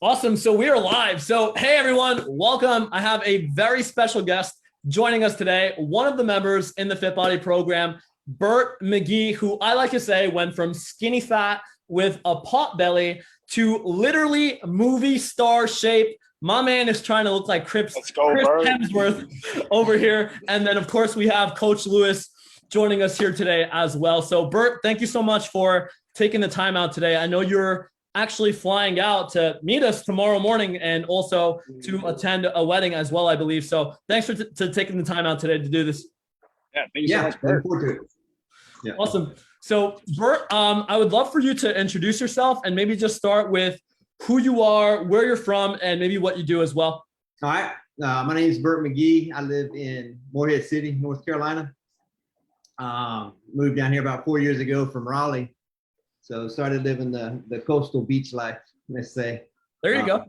Awesome. So we are live. So, hey, everyone, welcome. I have a very special guest joining us today, one of the members in the Fit Body program, Bert McGee, who I like to say went from skinny fat with a pot belly to literally movie star shape. My man is trying to look like Chris Hemsworth over here. And then, of course, we have Coach Lewis joining us here today as well. So, Bert, thank you so much for taking the time out today. I know you're actually flying out to meet us tomorrow morning and also to attend a wedding as well, I believe. So thanks for taking the time out today to do this. Yeah, thank you so much, Bert. Yeah. Awesome. So Bert, I would love for you to introduce yourself and maybe just start with who you are, where you're from, and maybe what you do as well. All right. My name is Bert McGee. I live in Morehead City, North Carolina. Moved down here about 4 years ago from Raleigh. So started living the coastal beach life, let's say. There you go.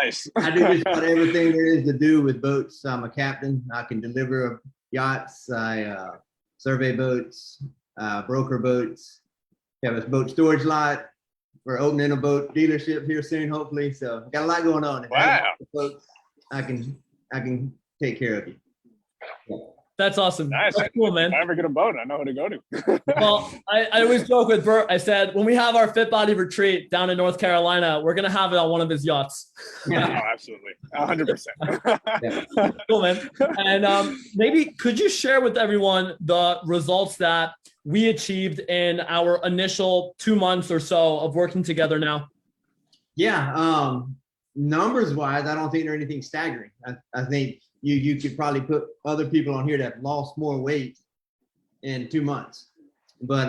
Nice. I do just about everything there is to do with boats. I'm a captain. I can deliver yachts. I survey boats, broker boats. We have a boat storage lot. We're opening a boat dealership here soon, hopefully. So got a lot going on. Wow. Folks, I can take care of you. Yeah. That's awesome. Nice. That's cool, man. If I ever get a boat, I know who to go to. Well, I always joke with Bert. I said, when we have our Fit Body retreat down in North Carolina, we're going to have it on one of his yachts. Yeah. Oh, absolutely. 100%. Cool, man. And maybe could you share with everyone the results that we achieved in our initial 2 months or so of working together now? Yeah. Numbers wise, I don't think they're anything staggering. I think you could probably put other people on here that have lost more weight in 2 months, but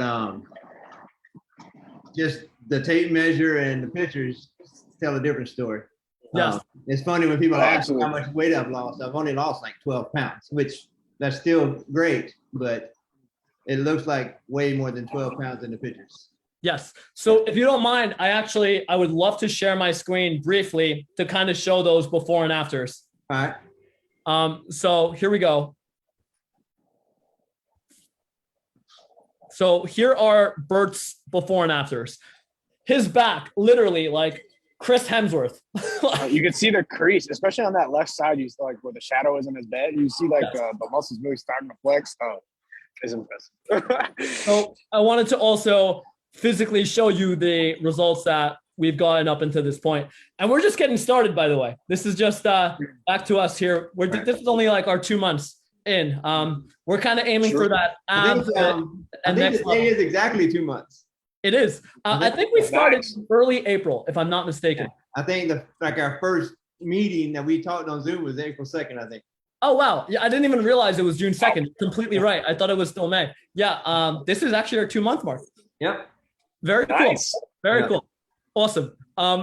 just the tape measure and the pictures tell a different story. Yes. It's funny when people ask how much weight I've lost. I've only lost like 12 pounds, which that's still great, but it looks like way more than 12 pounds in the pictures. Yes. So if you don't mind, I would love to share my screen briefly to kind of show those before and afters. All right. So here we go. So here are Bert's before and afters. His back, literally like Chris Hemsworth. You can see the crease, especially on that left side. You see like where the shadow is in his bed. You see like the muscles really starting to flex. Oh, it's impressive. So I wanted to also physically show you the results that we've gotten up until this point. And we're just getting started, by the way. This is just back to us here. This is only like our 2 months in. We're kind of aiming for that. I think the day is exactly 2 months. It is. I think we started early April, if I'm not mistaken. I think our first meeting that we talked on Zoom was April 2nd, I think. Oh, wow. Yeah, I didn't even realize it was June 2nd. Completely right. I thought it was still May. Yeah. This is actually our 2 month mark. Yep. Very cool. Very cool. Awesome.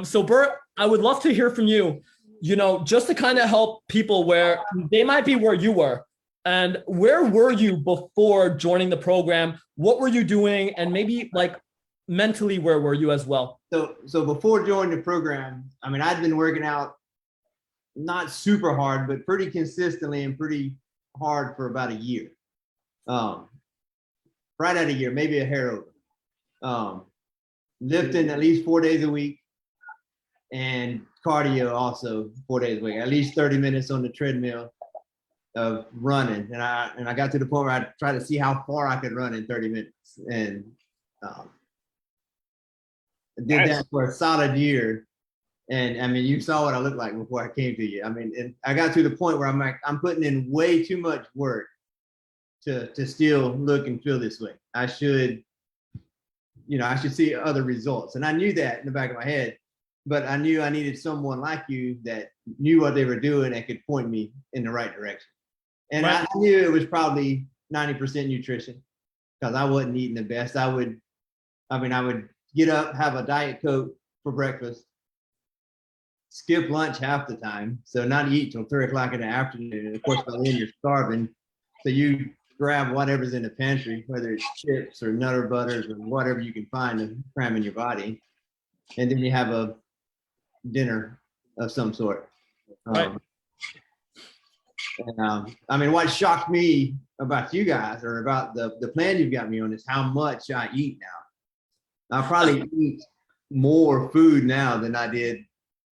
So Bert, I would love to hear from you, just to kind of help people where they might be where you were. And where were you before joining the program? What were you doing? And maybe like mentally, where were you as well? So before joining the program, I mean, I'd been working out not super hard, but pretty consistently and pretty hard for about a year. Right at a year, maybe a hair over. Lifting at least 4 days a week and cardio also 4 days a week, at least 30 minutes on the treadmill of running. And I got to the point where I tried to see how far I could run in 30 minutes. And I did that for a solid year. And I mean, you saw what I looked like before I came to you. I mean, and I got to the point where I'm putting in way too much work to still look and feel this way. I should see other results. And I knew that in the back of my head, but I knew I needed someone like you that knew what they were doing and could point me in the right direction. And I knew it was probably 90% nutrition because I wasn't eating the best. I would get up, have a Diet Coke for breakfast, skip lunch half the time. So not eat till 3 o'clock in the afternoon. And of course, by then you're starving. So you grab whatever's in the pantry, whether it's chips or Nutter Butters or whatever you can find to cram in your body. And then you have a dinner of some sort. I mean, what shocked me about you guys or about the plan you've got me on is how much I eat now. I probably eat more food now than I did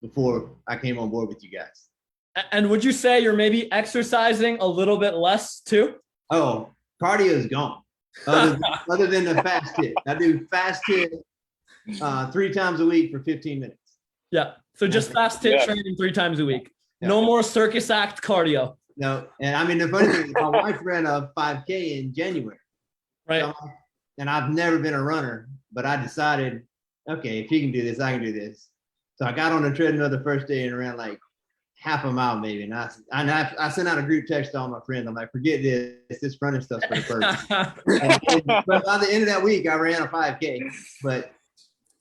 before I came on board with you guys. And would you say you're maybe exercising a little bit less too? Oh, cardio is gone. Other than the fast hit. I do fast hit 3 times a week for 15 minutes. Yeah. So just fast hit training 3 times a week. Yeah. No more circus act cardio. No. And I mean, the funny thing is my wife ran a 5K in January. Right. So, and I've never been a runner, but I decided, okay, if he can do this, I can do this. So I got on the treadmill the first day and ran like half a mile maybe. And I sent out a group text to all my friends. I'm like, forget this running stuff's for the first. But by the end of that week, I ran a 5K, but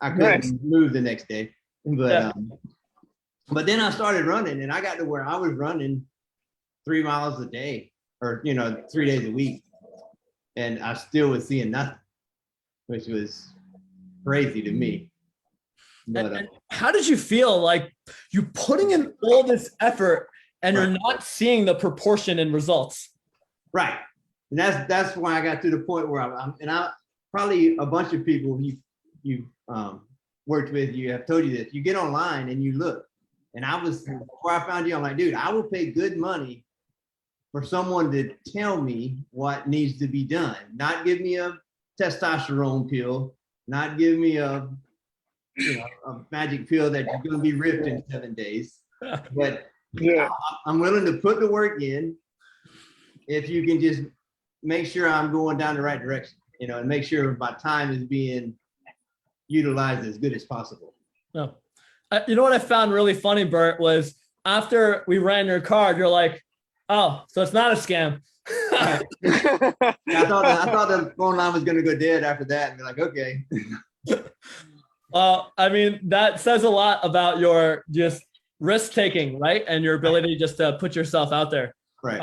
I couldn't move the next day. But then I started running, and I got to where I was running 3 miles a day, or 3 days a week, and I still was seeing nothing, which was crazy to me. But and how did you feel like you putting in all this effort and you're not seeing the proportion in results? Right. And that's why I got to the point where I probably a bunch of people you worked with, you have told you this, you get online and you look. And before I found you, I'm like, dude, I will pay good money for someone to tell me what needs to be done. Not give me a testosterone pill, not give me a magic pill that you're going to be ripped in 7 days. But I'm willing to put the work in if you can just make sure I'm going down the right direction, and make sure my time is being utilized as good as possible. No. You know what I found really funny, Bert, was after we ran your card, you're like, oh, so it's not a scam. I thought the phone line was going to go dead after that and be like, okay. I mean, that says a lot about your just risk taking, right? And your ability just to put yourself out there. Right.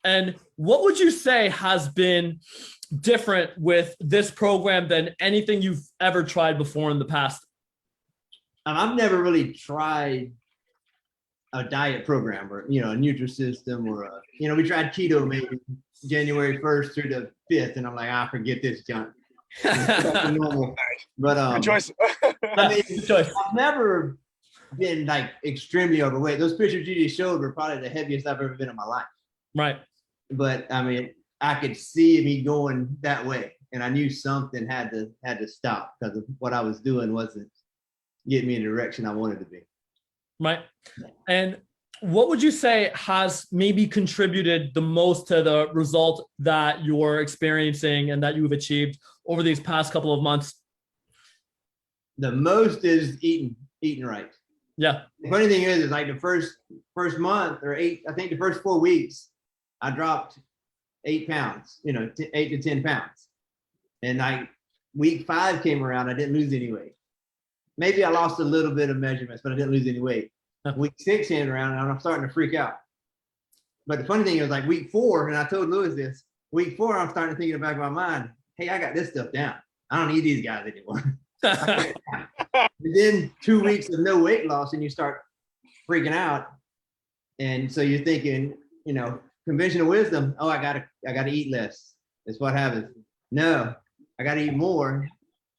And what would you say has been different with this program than anything you've ever tried before in the past? I've never really tried a diet program or, a Nutrisystem or we tried keto maybe January 1st through the 5th. And I'm like, forget this junk. Normal. But good choice. I mean, I've never been like extremely overweight. Those pictures you just showed were probably the heaviest I've ever been in my life. Right. But I mean, I could see me going that way, and I knew something had to stop because of what I was doing wasn't getting me in the direction I wanted to be. Right. And what would you say has maybe contributed the most to the result that you're experiencing and that you've achieved over these past couple of months? The most is eating right. Yeah. The funny thing is like the first month or I think the first 4 weeks, I dropped 8 pounds, 8 to 10 pounds. And like week 5 came around, I didn't lose any weight. Maybe I lost a little bit of measurements, but I didn't lose any weight. Week 6 came around and I'm starting to freak out. But the funny thing is like week 4, and I told Lewis this, week 4, I'm starting to think in the back of my mind, hey, I got this stuff down. I don't need these guys anymore. And then 2 weeks of no weight loss and you start freaking out. And so you're thinking, conventional wisdom, oh, I gotta eat less. That's what happens. No, I gotta eat more.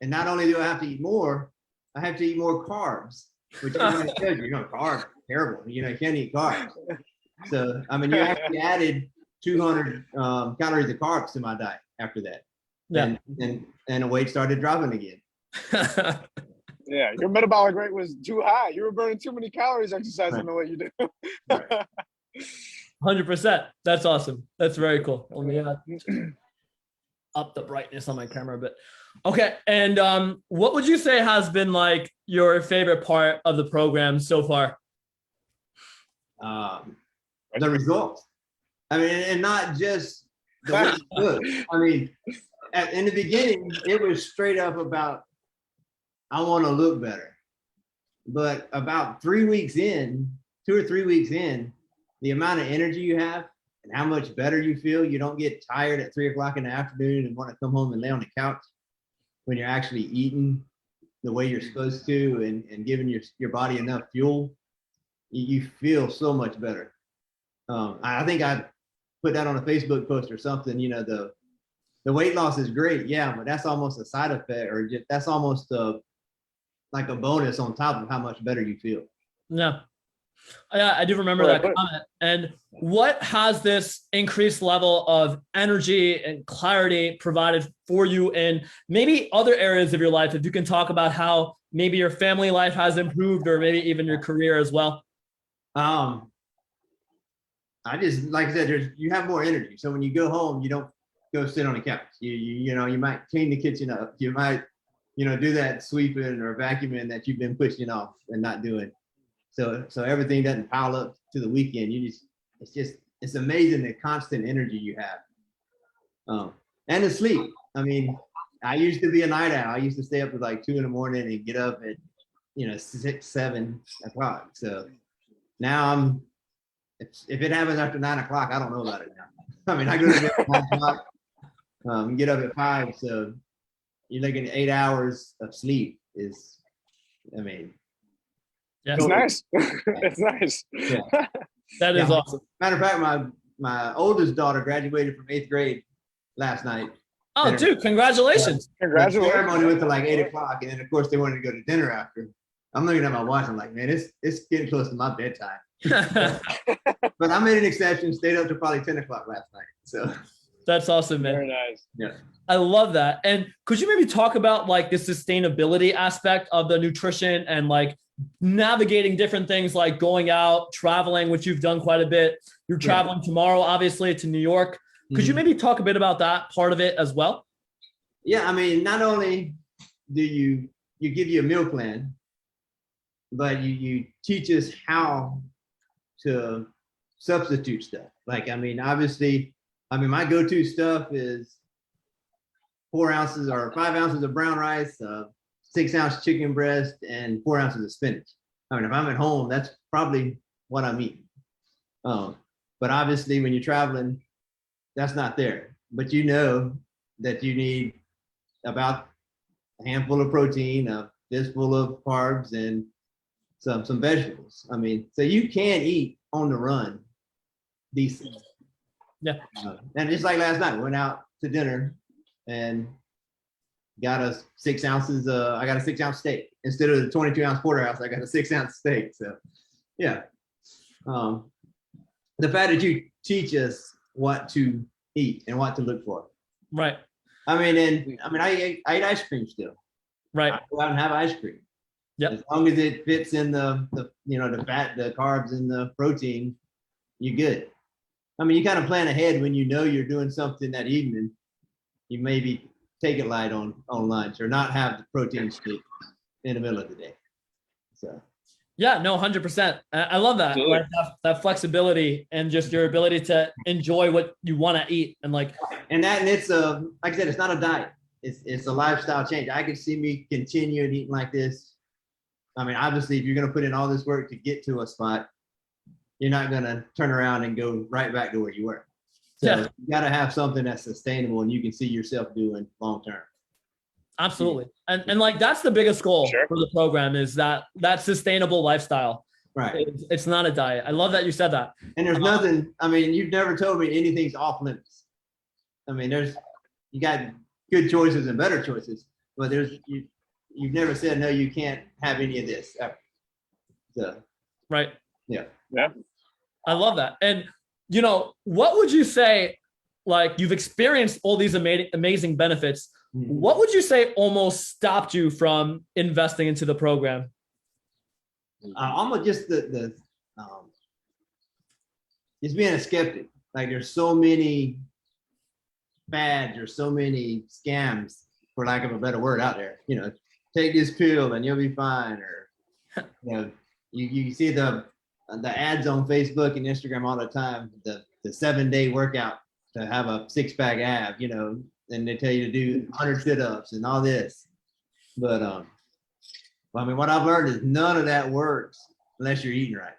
And not only do I have to eat more, I have to eat more carbs, which everybody tells you, carbs are terrible. You can't eat carbs. So, I mean, you actually added 200 calories of carbs to my diet after that. Yeah. And the weight started dropping again. Yeah, your metabolic rate was too high. You were burning too many calories exercising the way you do. Right. 100%. That's awesome. That's very cool. Let me up the brightness on my camera a bit. Okay. And what would you say has been like your favorite part of the program so far? The results. I mean, and not just the way it looks. I mean, in the beginning, it was straight up about, I want to look better. But about 3 weeks in, 2 or 3 weeks in, the amount of energy you have and how much better you feel, you don't get tired at 3 o'clock in the afternoon and want to come home and lay on the couch when you're actually eating the way you're supposed to and giving your body enough fuel, you feel so much better. I think I put that on a Facebook post or something, the weight loss is great. Yeah, but that's almost a side effect, or just, that's almost like a bonus on top of how much better you feel. Yeah. Yeah, I do remember Right, that comment. And what has this increased level of energy and clarity provided for you in maybe other areas of your life? If you can talk about how maybe your family life has improved or maybe even your career as well. I just, like I said, you have more energy. So when you go home, you don't go sit on the couch. You might clean the kitchen up. You might, do that sweeping or vacuuming that you've been pushing off and not doing. So everything doesn't pile up to the weekend. It's amazing the constant energy you have. And the sleep. I mean, I used to be a night owl. I used to stay up to like 2 a.m. and get up at 6, 7 o'clock. So now if it happens after 9 o'clock, I don't know about it now. I mean, I go to bed at 9 o'clock, get up at 5. So you're looking at 8 hours of sleep Yeah. It's nice. It's nice. Yeah. That is awesome. Matter of fact, my oldest daughter graduated from 8th grade last night. Oh, dude, congratulations. Congratulations. The ceremony went to like 8 o'clock, and then of course they wanted to go to dinner after. I'm looking at my watch. I'm like, man, it's getting close to my bedtime. But I made an exception. Stayed up to probably 10 o'clock last night. So that's awesome, man. Very nice. Yeah. I love that. And could you maybe talk about like the sustainability aspect of the nutrition and like navigating different things like going out, traveling, which you've done quite a bit. You're traveling tomorrow, obviously, to New York. Could you maybe talk a bit about that part of it as well? Yeah, I mean, not only do you give you a meal plan, but you teach us how to substitute stuff. Like, I mean, obviously, my go-to stuff is 4 ounces or 5 ounces of brown rice, 6-ounce chicken breast, and 4 ounces of spinach. I mean, if I'm at home, that's probably what I'm eating. But obviously, when you're traveling, that's not there. But you know that you need about a handful of protein, a fistful of carbs, and some vegetables. I mean, so you can eat on the run decent. Yeah. And just like last night, we went out to dinner and got us 6 ounces. I got a 6-ounce steak instead of the 22-ounce porterhouse. I got a 6-ounce steak. So, yeah. The fact that you teach us what to eat and what to look for. Right. I eat ice cream still. Right. I go out and have ice cream. Yep. As long as it fits in the fat, the carbs, and the protein, you're good. I mean, you kind of plan ahead when you know you're doing something that evening. You maybe take it light on lunch or not have the protein shake in the middle of the day. So. Yeah, no, 100%. I love that. Like that flexibility and just your ability to enjoy what you want to eat and like. And it's like I said, it's not a diet. It's a lifestyle change. I could see me continuing eating like this. I mean, obviously, if you're going to put in all this work to get to a spot, you're not going to turn around and go right back to where you were. So you got to have something that's sustainable and you can see yourself doing long term. Absolutely. And like, that's the biggest goal for the program is that sustainable lifestyle. Right. It's not a diet. I love that you said that. And there's nothing, I mean, you've never told me anything's off limits. I mean, you got good choices and better choices, but you've never said, no, you can't have any of this ever. So. Right. Yeah. Yeah. I love that. And, what would you say, like you've experienced all these amazing benefits. What would you say almost stopped you from investing into the program? Almost just just being a skeptic. Like there's so many fads or so many scams, for lack of a better word, out there. Take this pill and you'll be fine. Or you see the ads on Facebook and Instagram all the time. The 7-day workout to have a 6-pack ab. And they tell you to do 100 sit-ups and all this. But I mean, what I've learned is none of that works unless you're eating right.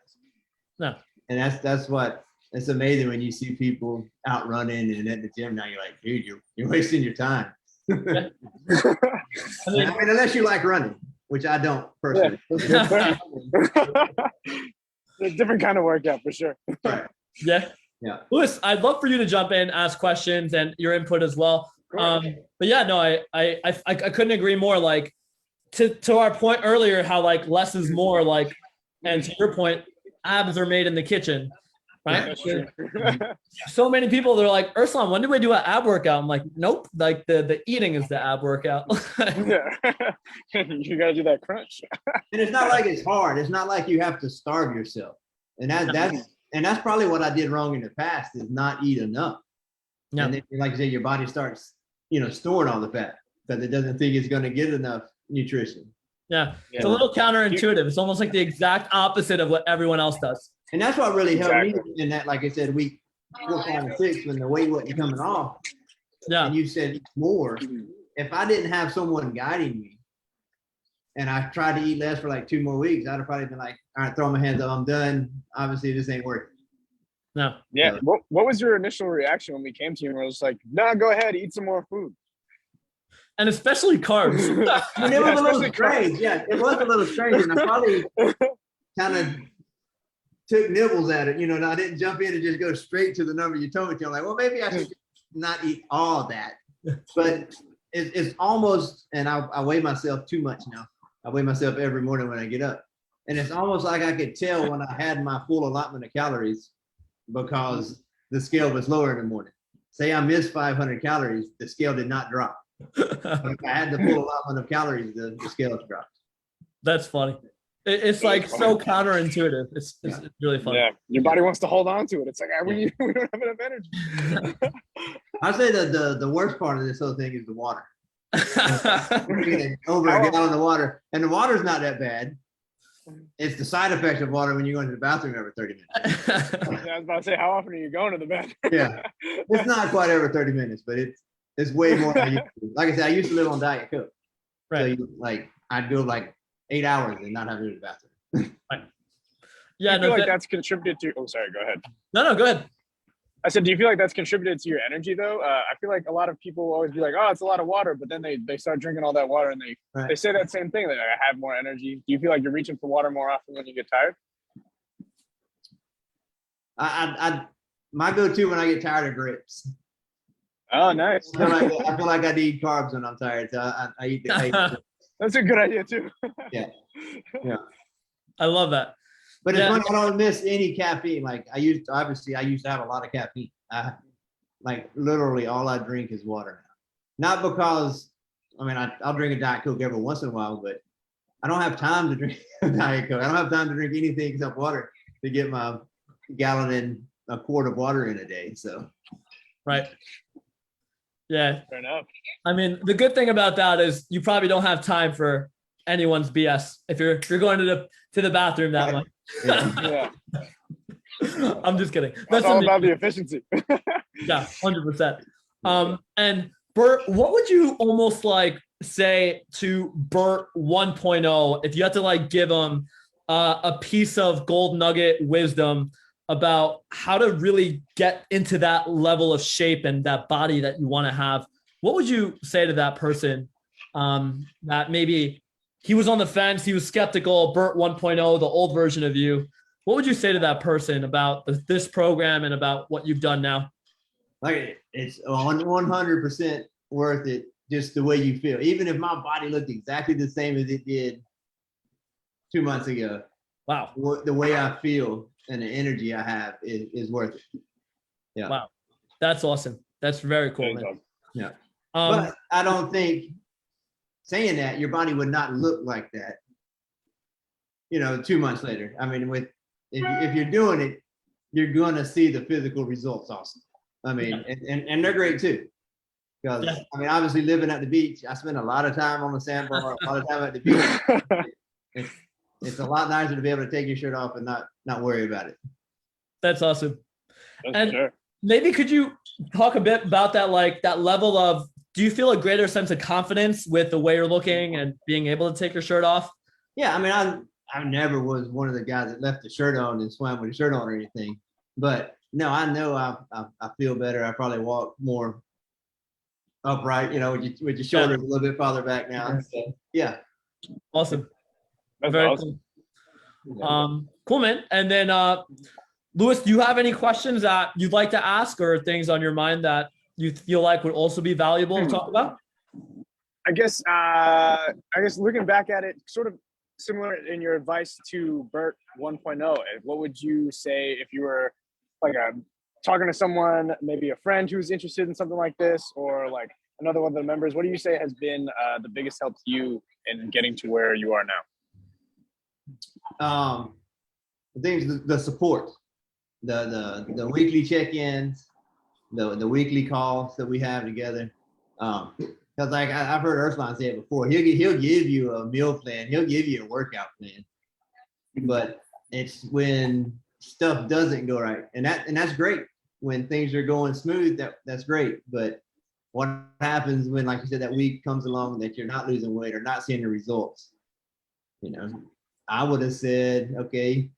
No. And that's what it's amazing when you see people out running and at the gym now. You're like, dude, you're wasting your time. Yeah. I mean, unless you like running, which I don't personally. Yeah. It's a different kind of workout for sure. Right. Yeah. Yeah. Louis, I'd love for you to jump in, ask questions and your input as well. But yeah, no, I couldn't agree more. Like to our point earlier, how like less is more. Like And to your point, abs are made in the kitchen, right? That's true. So many people, they're like, Urslan, when do we do an ab workout? I'm like, nope, like the eating is the ab workout. Yeah. You gotta do that crunch. And it's not like it's hard. It's not like you have to starve yourself. And that's probably what I did wrong in the past, is not eat enough. Yeah. And then, like you said, your body starts, storing all the fat because it doesn't think it's going to get enough nutrition. Yeah. It's a little counterintuitive. It's almost like the exact opposite of what everyone else does. And that's what really helped me in that, like I said, week 4, 5, and 6, when the weight wasn't coming off. Yeah. And you said eat more. If I didn't have someone guiding me and I tried to eat less for like 2 more weeks, I'd have probably been like, all right, throw my hands up, I'm done. Obviously, this ain't working. No. Yeah. What was your initial reaction when we came to you and we were just like, no, go ahead, eat some more food? And especially carbs. I mean, it was a little strange. Yeah, it was a little strange. And I probably kind of took nibbles at it. And I didn't jump in and just go straight to the number you told me to. I'm like, well, maybe I should not eat all that. But it's almost, and I weigh myself too much now. I weigh myself every morning when I get up. And it's almost like I could tell when I had my full allotment of calories because the scale was lower in the morning. Say I missed 500 calories, the scale did not drop. If I had the full allotment of calories, the scale dropped. That's funny. It's like so counterintuitive. It's really funny. Yeah, your body wants to hold on to it. It's like, we don't have enough energy. I'd say that the worst part of this whole thing is the water. Over a gallon of water, and the water's not that bad. It's the side effects of water when you go into the bathroom every 30 minutes. Yeah, I was about to say, how often are you going to the bathroom? Yeah, it's not quite every 30 minutes, but it's way more than I used to. Like I said, I used to live on Diet Coke. Right. So I'd go like 8 hours and not have to go to the bathroom. Right. Yeah, I feel like that's contributed to. Oh, sorry. Go ahead. No, go ahead. I said, do you feel like that's contributed to your energy though? I feel like a lot of people will always be like, oh, it's a lot of water, but then they start drinking all that water and they say that same thing, that I have more energy. Do you feel like you're reaching for water more often when you get tired? My go-to when I get tired of grapes. Oh, nice. I feel like I need carbs when I'm tired, so I eat the. That's a good idea too. Yeah. I love that. But it's funny, I don't miss any caffeine. Like I used to have a lot of caffeine. Like literally all I drink is water now. Not because, I'll drink a Diet Coke every once in a while, but I don't have time to drink a Diet Coke. I don't have time to drink anything except water to get my gallon and a quart of water in a day. So. Right. Yeah. Fair enough. The good thing about that is you probably don't have time for anyone's BS if you're going to the bathroom that much. Yeah. I'm just kidding. That's all about the efficiency. Yeah, 100%. And Bert, what would you almost like say to Bert 1.0 if you had to give him a piece of gold nugget wisdom about how to really get into that level of shape and that body that you want to have? What would you say to that person that maybe he was on the fence, he was skeptical, Bert 1.0, the old version of you? What would you say to that person about this program and about what you've done now? Like, it's 100% worth it, just the way you feel. Even if my body looked exactly the same as it did 2 months ago. Wow. The way I feel and the energy I have is worth it. Yeah. Wow. That's awesome. That's very cool, man. Yeah. But I don't think, saying that, your body would not look like that, 2 months later. If you're doing it, you're going to see the physical results also. And they're great too. Because, obviously living at the beach, I spend a lot of time on the sandbar, a lot of time at the beach. It's a lot nicer to be able to take your shirt off and not worry about it. That's awesome. That's sure. Maybe could you talk a bit about that, that level of, do you feel a greater sense of confidence with the way you're looking and being able to take your shirt off? Yeah, I never was one of the guys that left the shirt on and swam with a shirt on or anything. But no, I know I feel better. I probably walk more upright, with your shoulders a little bit farther back now. So, yeah. Awesome. That's very awesome. Cool. Cool, man. And then, Louis, do you have any questions that you'd like to ask or things on your mind that you feel like would also be valuable to talk about? I guess looking back at it, sort of similar in your advice to Bert 1.0. What would you say if you were like talking to someone, maybe a friend who's interested in something like this, or like another one of the members? What do you say has been the biggest help to you in getting to where you are now? I think the support, the weekly check-ins, the weekly calls that we have together. Because like I've heard Ursula say it before, he'll give you a meal plan, he'll give you a workout plan, but it's when stuff doesn't go right, and that's great. When things are going smooth, that's great. But what happens when, like you said, that week comes along that you're not losing weight or not seeing the results? You know, I would have said, okay,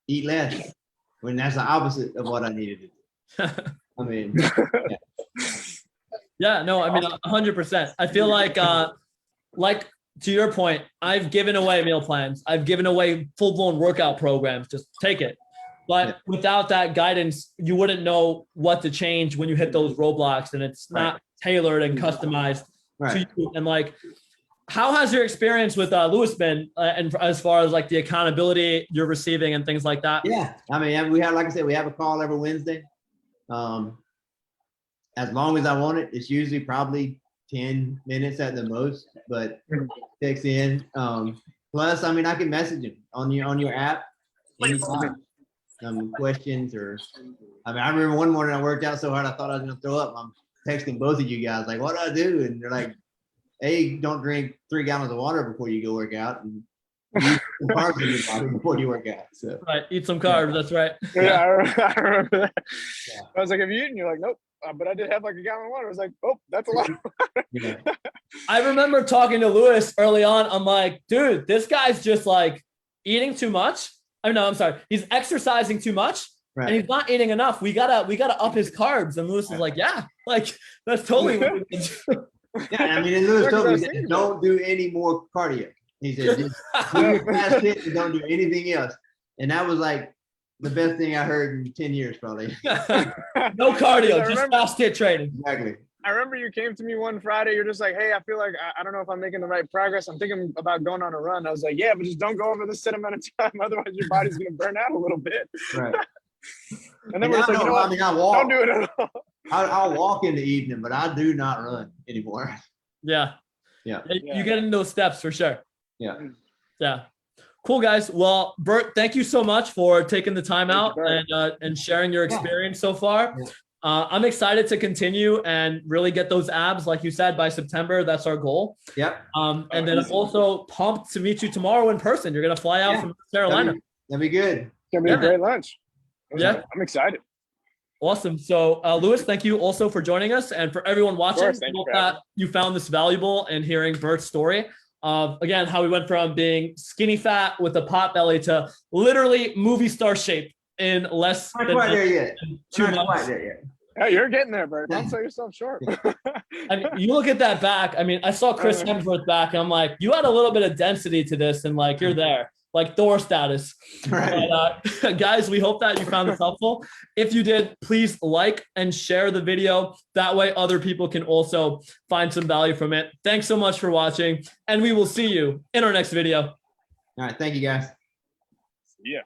eat less, when that's the opposite of what I needed to do. I mean, yeah. Yeah, no, I mean, 100%. I feel like to your point, I've given away meal plans. I've given away full-blown workout programs. Just take it. But without that guidance, you wouldn't know what to change when you hit those roadblocks, and it's not tailored and customized to you. And like, how has your experience with Lewis been, and as far as like the accountability you're receiving and things like that? Yeah, I mean, we have, like I said, we have a call every Wednesday. As long as I want it, it's usually probably 10 minutes at the most, but text in. Plus, I mean, I can message him on your app anytime. Questions or, I mean, I remember one morning I worked out so hard I thought I was gonna throw up. I'm texting both of you guys like, what do I do? And they're like, hey, don't drink 3 gallons of water before you go work out, and eat some carbs in your body before you work out. So eat some carbs. That's right. Yeah, I remember that. Yeah. I was like, have you eaten? You're like, nope. But I did have like a gallon of water. I was like, oh, that's a lot of water. I remember talking to Lewis early on. I'm like, dude, this guy's just like eating too much. Oh no, I'm sorry. He's exercising too much, and he's not eating enough. We gotta up his carbs. And Lewis is like, yeah, like that's totally what we do. Yeah, I mean, and Lewis told me, don't do any more cardio. He said, just do your fast hit and don't do anything else. And that was like the best thing I heard in 10 years, probably. No cardio, just fast hit training. Exactly. I remember you came to me one Friday. You're just like, hey, I feel like I don't know if I'm making the right progress. I'm thinking about going on a run. I was like, yeah, but just don't go over this set amount of time. Otherwise, your body's going to burn out a little bit. Right. And then we're like, you know what? I mean, I walk. Don't do it at all. I'll walk in the evening, but I do not run anymore. Yeah. Yeah. You get in those steps for sure. Yeah. Yeah. Cool, guys. Well, Bert, thank you so much for taking the time out and sharing your experience so far. Yeah. I'm excited to continue and really get those abs, like you said, by September. That's our goal. Yep. And then I'm also pumped to meet you tomorrow in person. You're gonna fly out from North Carolina. That'd be good. It's gonna be a great lunch. Yeah, I'm excited. Awesome. So, Lewis, thank you also for joining us, and for everyone watching. I hope that you found this valuable and hearing Bert's story of, again, how we went from being skinny fat with a pot belly to literally movie star shape in less than 2 months. Hey, you're getting there, Bert. Don't sell yourself short. I mean, you look at that back. I mean, I saw Chris Hemsworth back, and I'm like, you had a little bit of density to this, and like you're there, like Thor status. Right. But, guys, we hope that you found this helpful. If you did, please like and share the video. That way, other people can also find some value from it. Thanks so much for watching, and we will see you in our next video. All right, thank you, guys. Yeah.